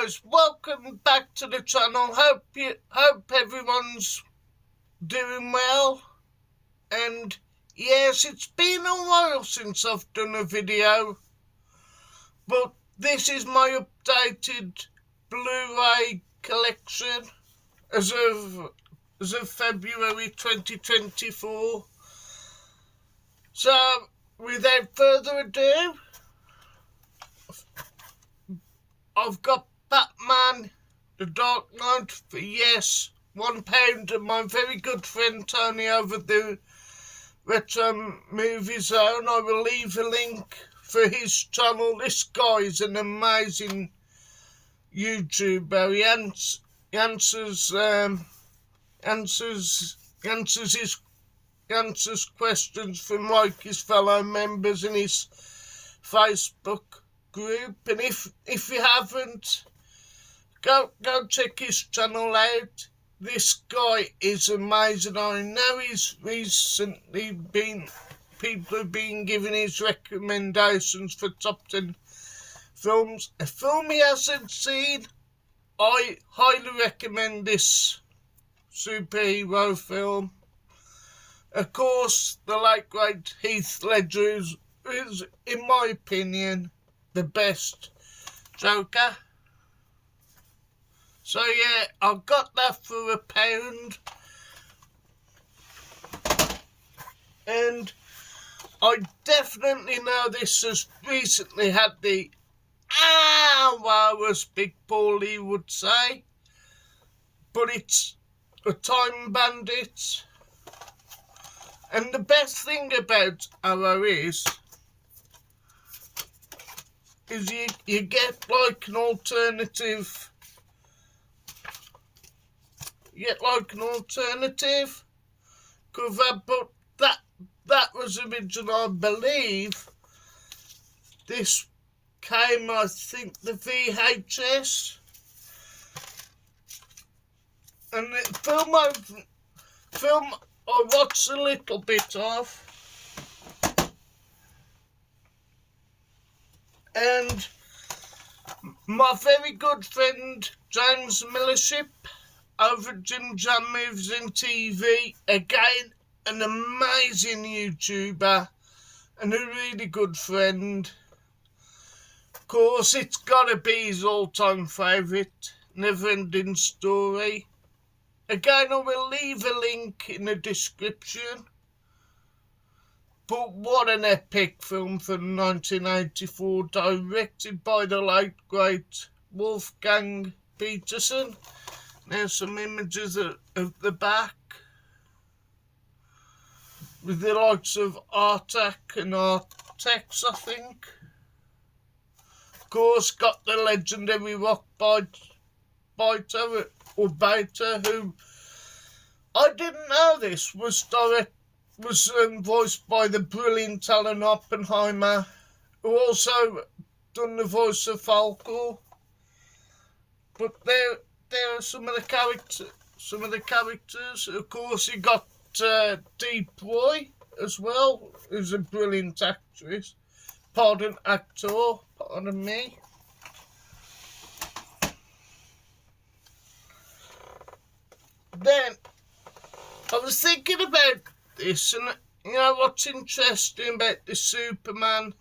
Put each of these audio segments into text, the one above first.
guys, welcome back to the channel. Hope everyone's doing well. And yes, it's been a while since I've done a video, but this is my updated Blu-ray collection as of February 2024. So without further ado, I've got Batman The Dark Knight for yes, £1, and my very good friend Tony over the Retro Movie Zone. I will leave a link for his channel. This guy is an amazing YouTuber. He answers questions from like his fellow members in his Facebook group, and if you haven't, go check his channel out. This guy is amazing. I know he's recently people have been giving his recommendations for top 10 films. A film he hasn't seen, I highly recommend this superhero film. Of course, the late great Heath Ledger is, in my opinion, the best Joker. So yeah, I got that for £1, and I definitely know this has recently had the as Big Paulie would say, but it's a Time Bandit. And the best thing about Arrow is you get like an alternative. You get like an alternative cover, but that was original, I believe. This came, I think, the VHS, and the film I watched a little bit of. And my very good friend James Millership over at Jam Movies and TV, again an amazing YouTuber and a really good friend. Of course, it's gotta be his all-time favourite, Never Ending Story. Again, I will leave a link in the description. But what an epic film from 1984, directed by the late great Wolfgang Petersen. There's some images of the back with the likes of Artak and Artex, I think. Of course, got the legendary rock biter, who I didn't know this was voiced by the brilliant Alan Oppenheimer, who also done the voice of Falco. But there are some of the characters. Of course, you got Deep Roy as well, who's a brilliant actor. Pardon me. Then I was thinking about this, and you know what's interesting about the Superman,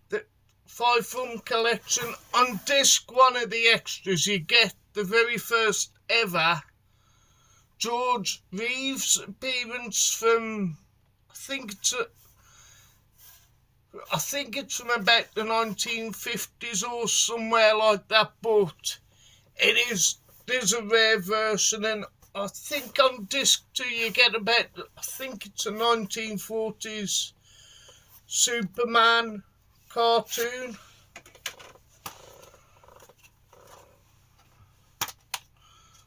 the 5-film collection. On disc 1 of the extras, you get the very first ever George Reeves appearance from, I think it's from about the 1950s or somewhere like that, but there's a rare version, and I think on disc 2 you get about, I think it's a 1940s Superman cartoon.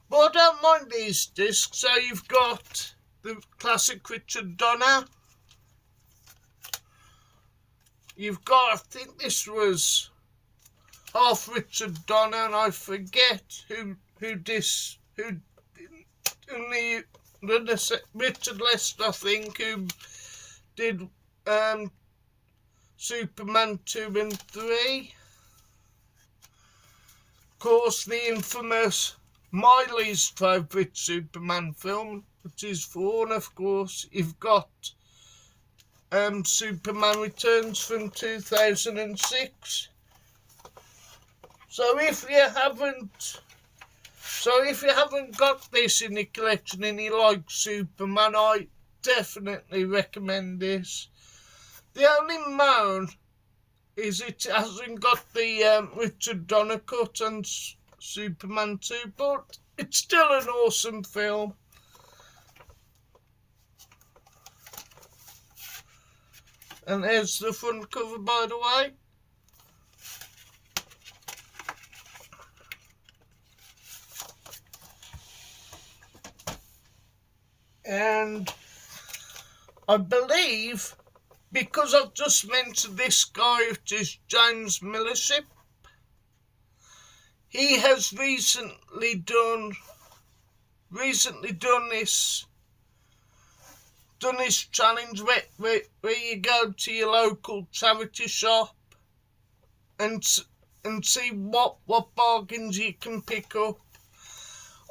But I don't mind these discs. So you've got the classic Richard Donner. You've got, I think this was half Richard Donner, and I forget who Richard Lester, I think, who did Superman 2 and 3. course, the infamous, my least favourite Superman film, which is Fawn, of course. You've got Superman Returns from 2006. So if you haven't got this in your collection and you like Superman, I definitely recommend this. The only moan is it hasn't got the Richard Donner cut on Superman 2, but it's still an awesome film. And there's the front cover, by the way. And I believe, because I've just mentioned this guy, which is JamesNintendoNerd, he has recently done this challenge where you go to your local charity shop and see what bargains you can pick up.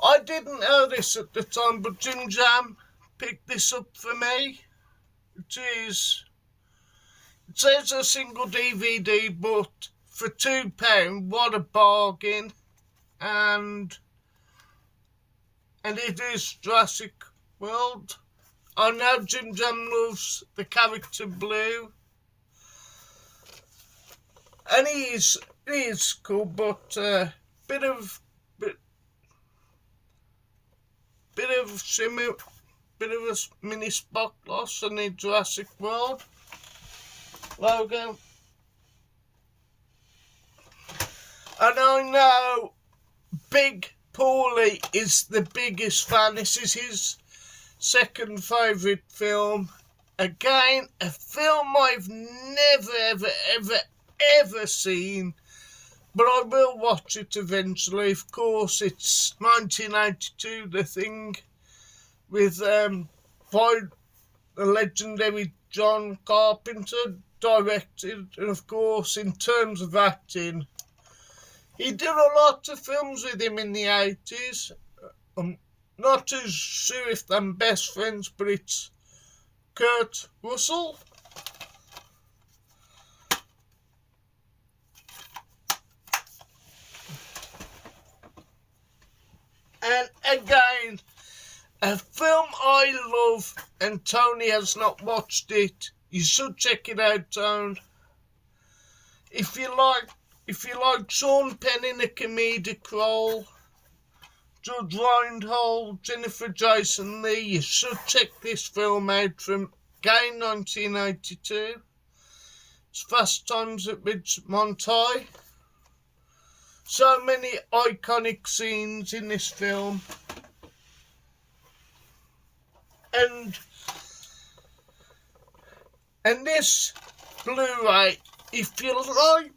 I didn't know this at the time, but Jam picked this up for me. It says a single DVD, but for £2, what a bargain. And it is Jurassic World. I know Jam loves the character Blue, and he is cool, but bit of a mini spot loss on the Jurassic World logo. And I know Big Paulie is the biggest fan. This is his second favourite film. Again, a film I've never, ever seen, but I will watch it eventually. Of course, it's 1982, The Thing, with by the legendary John Carpenter, directed, and of course, in terms of acting, he did a lot of films with him in the 80s. I'm not too sure if they're best friends, but it's Kurt Russell. And again, a film I love, and Tony has not watched it. You should check it out, Tone. If you like Sean Penn in a comedic role, Judge Reinhold, Jennifer Jason Leigh, you should check this film out from again 1982. It's Fast Times at Ridgemont High. So many iconic scenes in this film. And this Blu-ray, if you like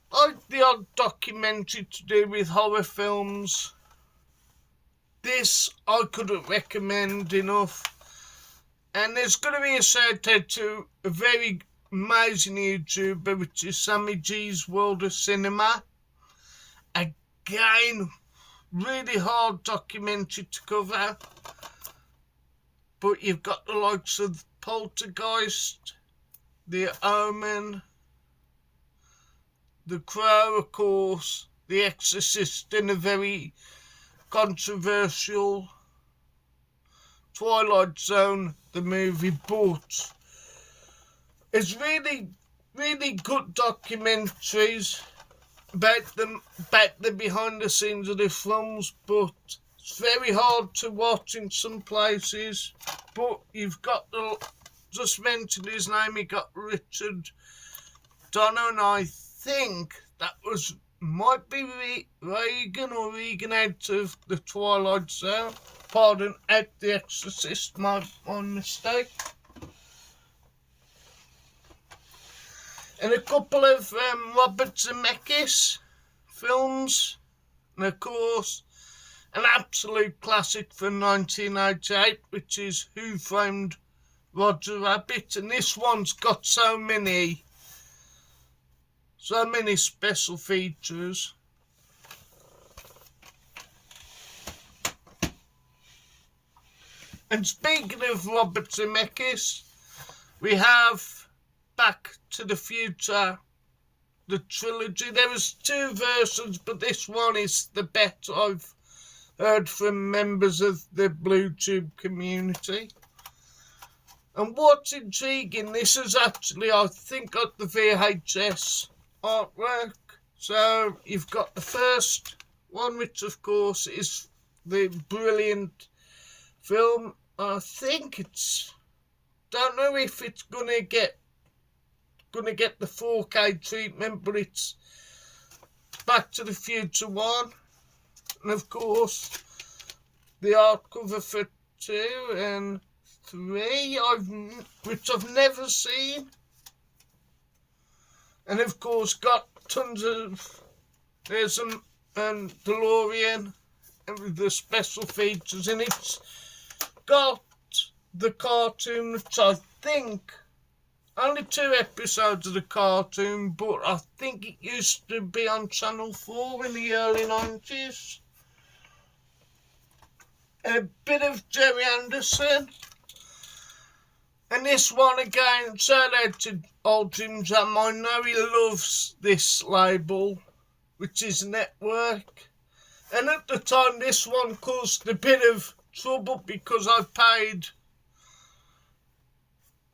the odd documentary to do with horror films, this I couldn't recommend enough. And there's going to be a shout out to a very amazing YouTuber, which is Sammy G's World of Cinema. Again, really hard documentary to cover, but you've got the likes of Poltergeist, The Omen, The Crow, of course, The Exorcist, in a very controversial Twilight Zone, the movie, but it's really, really good documentaries about the behind the scenes of the films, but it's very hard to watch in some places. But you've got just mentioned his name, you got Richard Donner, and I think that might be Reagan or Regan out of the Twilight Zone. Pardon, out The Exorcist, my mistake. And a couple of Robert Zemeckis films, and of course an absolute classic from 1988, which is Who Framed Roger Rabbit. And this one's got so many special features. And speaking of Robert Zemeckis, we have Back to the Future, the trilogy. There was 2 versions, but this one is the best I've heard from members of the BlueTube community. And what's intriguing, this is actually, I think, got the VHS artwork. So you've got the first one, which of course is the brilliant film. I think don't know if it's gonna get the 4K treatment, but it's Back to the Future 1, and of course the art cover for 2 and 3, which I've never seen, and of course got tons of, there's a DeLorean and with the special features, and it's got the cartoon, which I think only 2 episodes of the cartoon, but I think it used to be on Channel 4 in the early 90s. A bit of Jerry Anderson. And this one again, shout out to old Jim Jam. I know he loves this label, which is Network. And at the time, this one caused a bit of trouble because I paid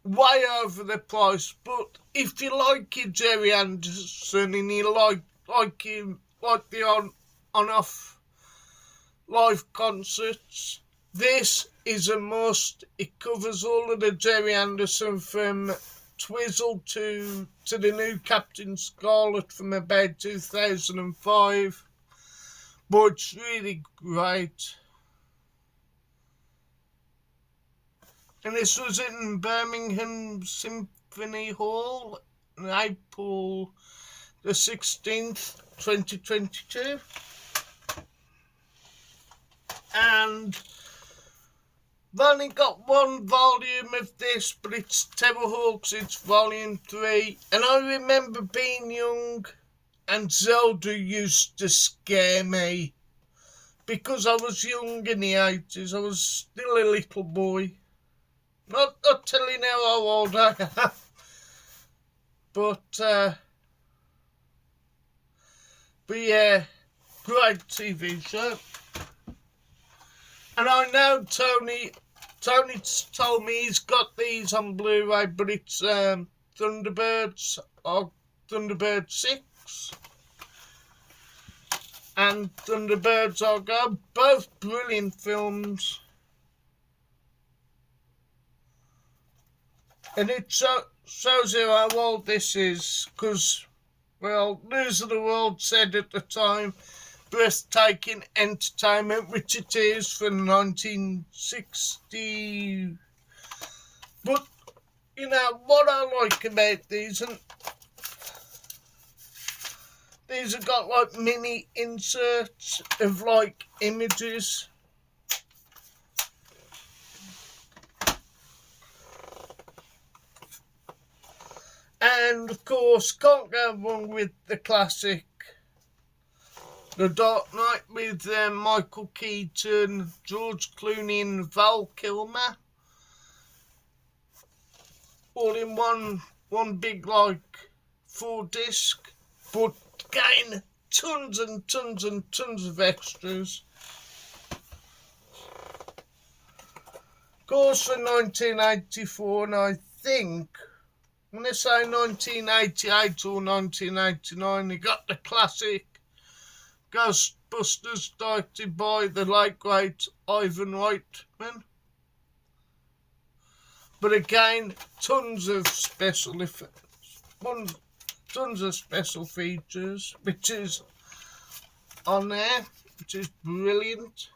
way over the price. But if you like your Jerry Anderson and you like the on-off live concerts, this is a must. It covers all of the Jerry Anderson from Twizzle to the new Captain Scarlet from about 2005. But it's really great. And this was in Birmingham Symphony Hall on April the 16th, 2022. And I've only got 1 volume of this, but it's Terrorhawks, it's volume 3. And I remember being young and Zelda used to scare me because I was young in the 80s. I was still a little boy. Not telling how old I am, but yeah, great TV show. And I know Tony told me he's got these on Blu-ray, but it's Thunderbirds or Thunderbird 6 and Thunderbirds Are Go, both brilliant films. And it shows you how old this is, because, well, News of the World said at the time, breathtaking entertainment, which it is, from 1960. But, you know, what I like about these, and these have got, like, mini inserts of, like, images. And, of course, can't go wrong with the classic The Dark Knight with Michael Keaton, George Clooney and Val Kilmer. All in one big, like, 4-disc. But, again, tons and tons and tons of extras. Of course, for 1984, and I think, when they say 1988 or 1989, they got the classic Ghostbusters, directed by the late great Ivan Reitman. But again, tons of special effects, tons of special features, which is on there, which is brilliant.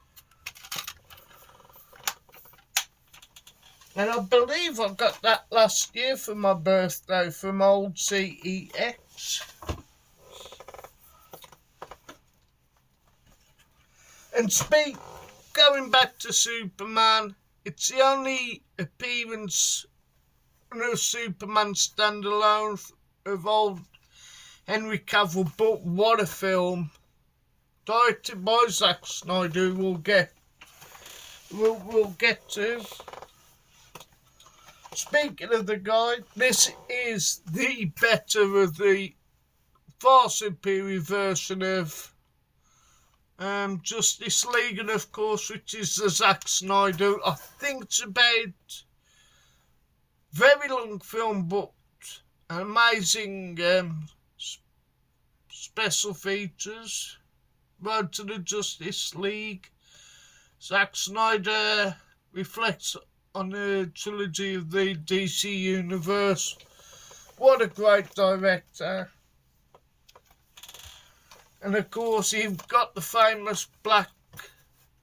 And I believe I got that last year for my birthday from old CEX. And going back to Superman, it's the only appearance in a Superman standalone of old Henry Cavill, but what a film. Directed by Zack Snyder, who we'll get we'll get to. Speaking of the guide, this is the better of the far superior version of Justice League, and of course, which is the Zack Snyder. I think it's about very long film, but an amazing special features. Road to the Justice League. Zack Snyder reflects on the trilogy of the DC Universe. What a great director. And of course, you've got the famous black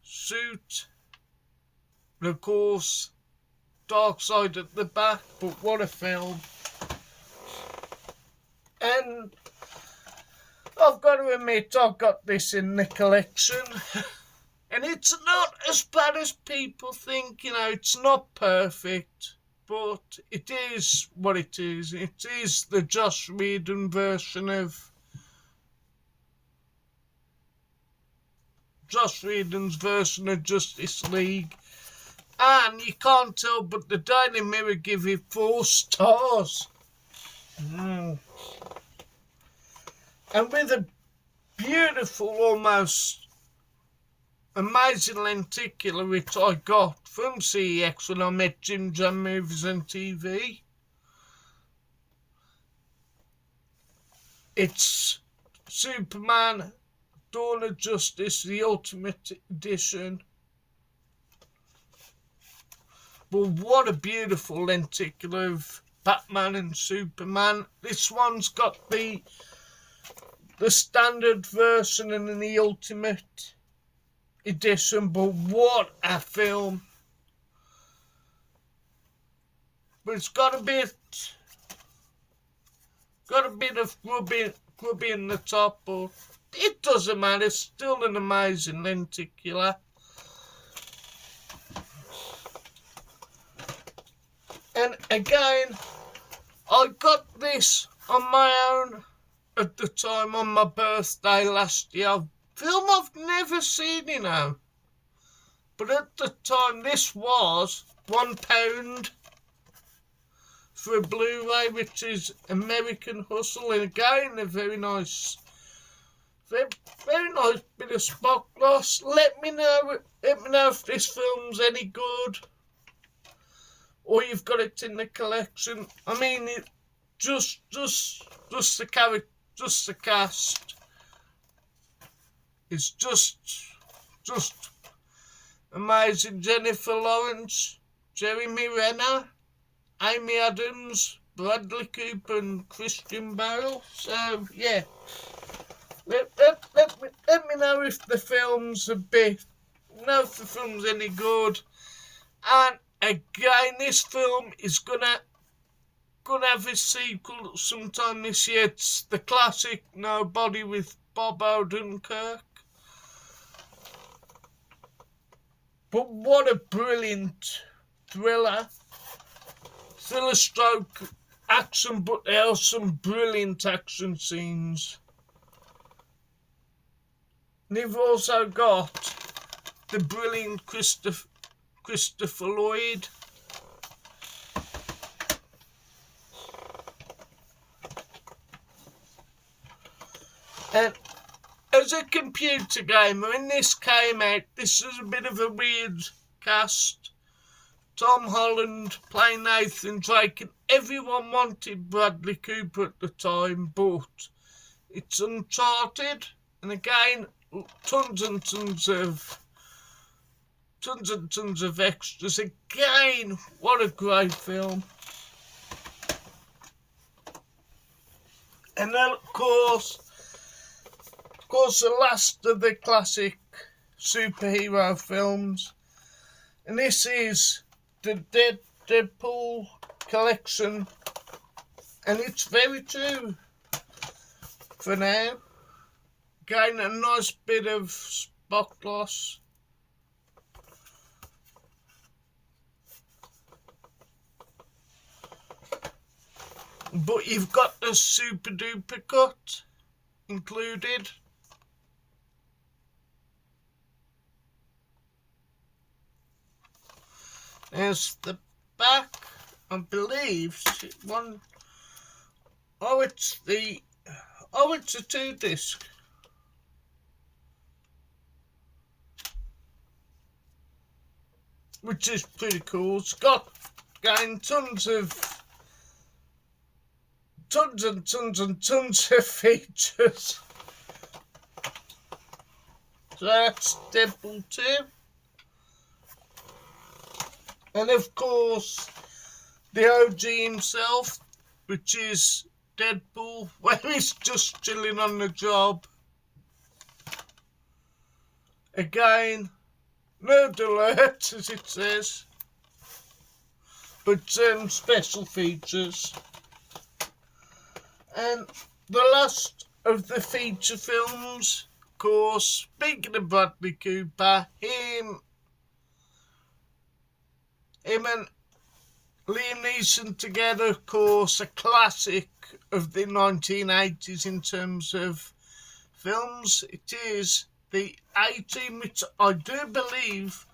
suit. And of course, Darkseid at the back. But what a film. And I've got to admit, I've got this in the collection. And it's not as bad as people think, it's not perfect. But it is what it is. It is the Joss Whedon version of Joss Whedon's version of Justice League. And you can't tell, but the Daily Mirror give it 4 stars. And with a beautiful, almost amazing lenticular which I got from CEX when I met JamesNintendoNerd and TV. It's Superman, Dawn of Justice, the Ultimate Edition. But what a beautiful lenticular of Batman and Superman. This one's got the standard version and the Ultimate Edition, but what a film. But it's got a bit of grubby in the top, but it doesn't matter. It's still an amazing lenticular. And again, I got this on my own at the time on my birthday last year. Film I've never seen, But at the time, this was £1 for a Blu-ray, which is American Hustle. And again, a very nice bit of spot gloss. Let me know if this film's any good, or you've got it in the collection. I mean, just the character, just the cast. It's just amazing. Jennifer Lawrence, Jeremy Renner, Amy Adams, Bradley Cooper and Christian Bale. So, yeah. Let me know if the film's if the film's any good. And again, this film is gonna have a sequel sometime this year. It's the classic Nobody with Bob Odenkirk. But what a brilliant thriller stroke action, but there are some brilliant action scenes. And you've also got the brilliant Christopher Lloyd. And as a computer gamer, when this came out, this was a bit of a weird cast. Tom Holland playing Nathan Drake, and everyone wanted Bradley Cooper at the time, but it's Uncharted, and again, tons and tons of extras. Again, what a great film. And then, of course, the last of the classic superhero films. And this is the Deadpool collection. And it's very true for now. Again, a nice bit of spot gloss. But you've got the super duper cut included. There's the back, I believe. One. Oh, it's a 2-disc. Which is pretty cool. It's got tons and tons of features. So that's Deadpool 2. And of course, the OG himself, which is Deadpool, where he's just chilling on the job. Again, nerd alert, as it says, but special features. And the last of the feature films, of course, speaking of Bradley Cooper, him and Liam Neeson together, of course, a classic of the 1980s in terms of films. It is the A-Team, which I do believe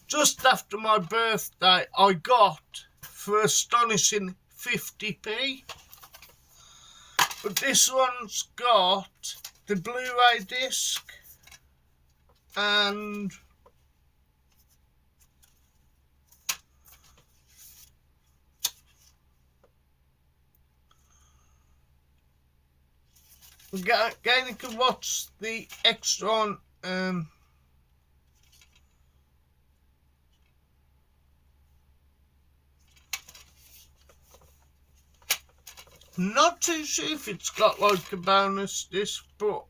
just after my birthday I got for astonishing 50p. But this one's got the Blu-ray disc and again you can watch the extra on not too sure if it's got like a bonus disc, but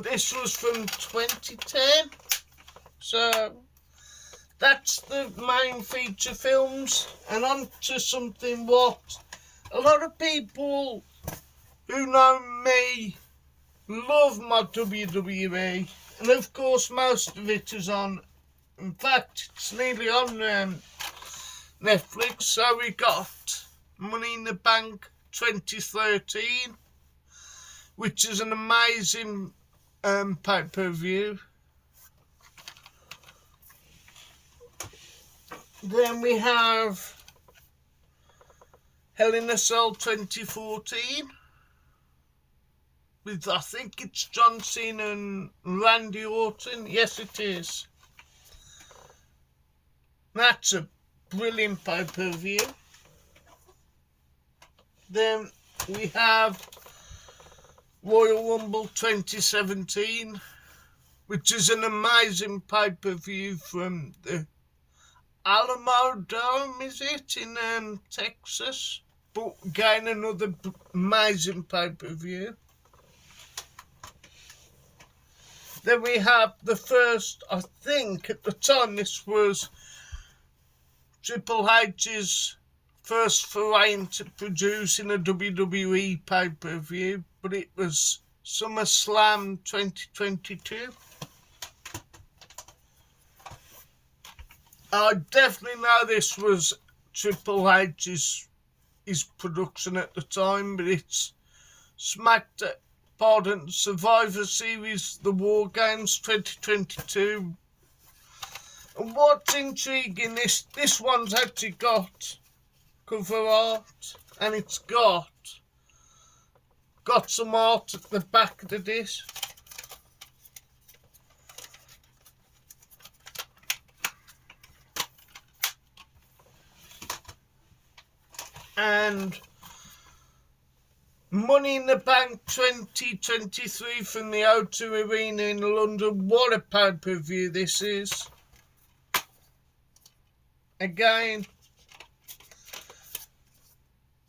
this was from 2010, so that's the main feature films. And on to something what a lot of people who know me love my WWE, and of course most of it is on, in fact it's nearly on Netflix. So we got Money in the Bank 2013, which is an amazing pay-per-view. Then we have Hell in a Cell 2014 with, I think it's John Cena and Randy Orton. Yes, it is. That's a brilliant pay-per-view. Then we have Royal Rumble 2017, which is an amazing pay-per-view from the Alamo Dome, is it, in Texas? But again, another amazing pay-per-view. Then we have the first, I think at the time this was Triple H's first foray into producing a WWE pay-per-view, but it was SummerSlam 2022. I definitely know this was Triple H's production at the time, but it's Survivor Series, the War Games 2022. And what's intriguing, this one's actually got cover art, and it's got some art at the back of the disc. And Money in the Bank 2023 from the O2 Arena in London. What a pay-per-view this is. Again,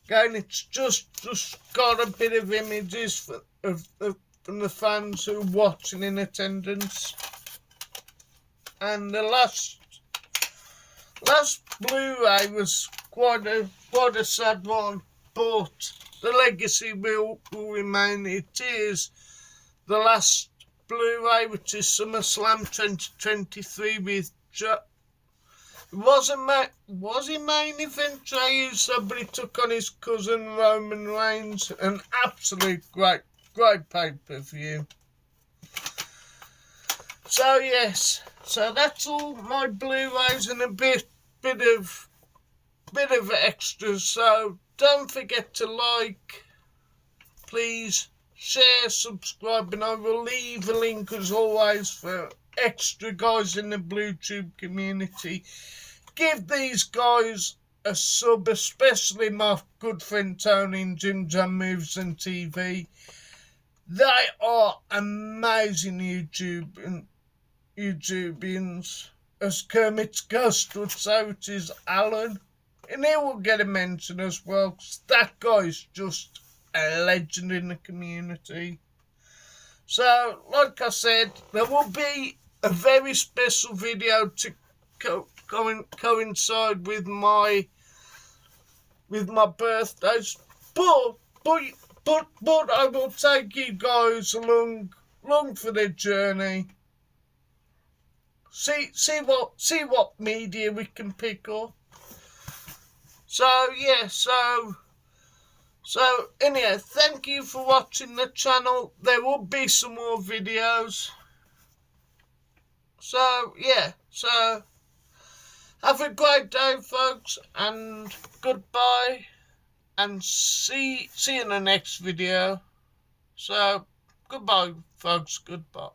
it's just got a bit of images from the fans who are watching in attendance. And the last Blu-ray was quite a sad one, but the legacy will remain. It is the last Blu-ray, which is SummerSlam 2023 with was he main event Jey Uso, but he took on his cousin Roman Reigns. An absolute great pay-per-view. So yes, so that's all my Blu-rays and a bit of extras. So don't forget to like, please share, subscribe, and I will leave a link as always for extra guys in the BlueTube community. Give these guys a sub, especially my good friend Tony and Jim Jam Movies and TV. They are amazing YouTubians. As Kermit's ghost would say, which is Alan. And he will get a mention as well, 'cause that guy's just a legend in the community. So, like I said, there will be a very special video to coincide with my birthdays, but I will take you guys along for the journey. See what media we can pick up. So yeah, so anyhow, thank you for watching the channel. There will be some more videos. So yeah, so have a great day, folks, and goodbye, and see you in the next video. So goodbye, folks. Goodbye.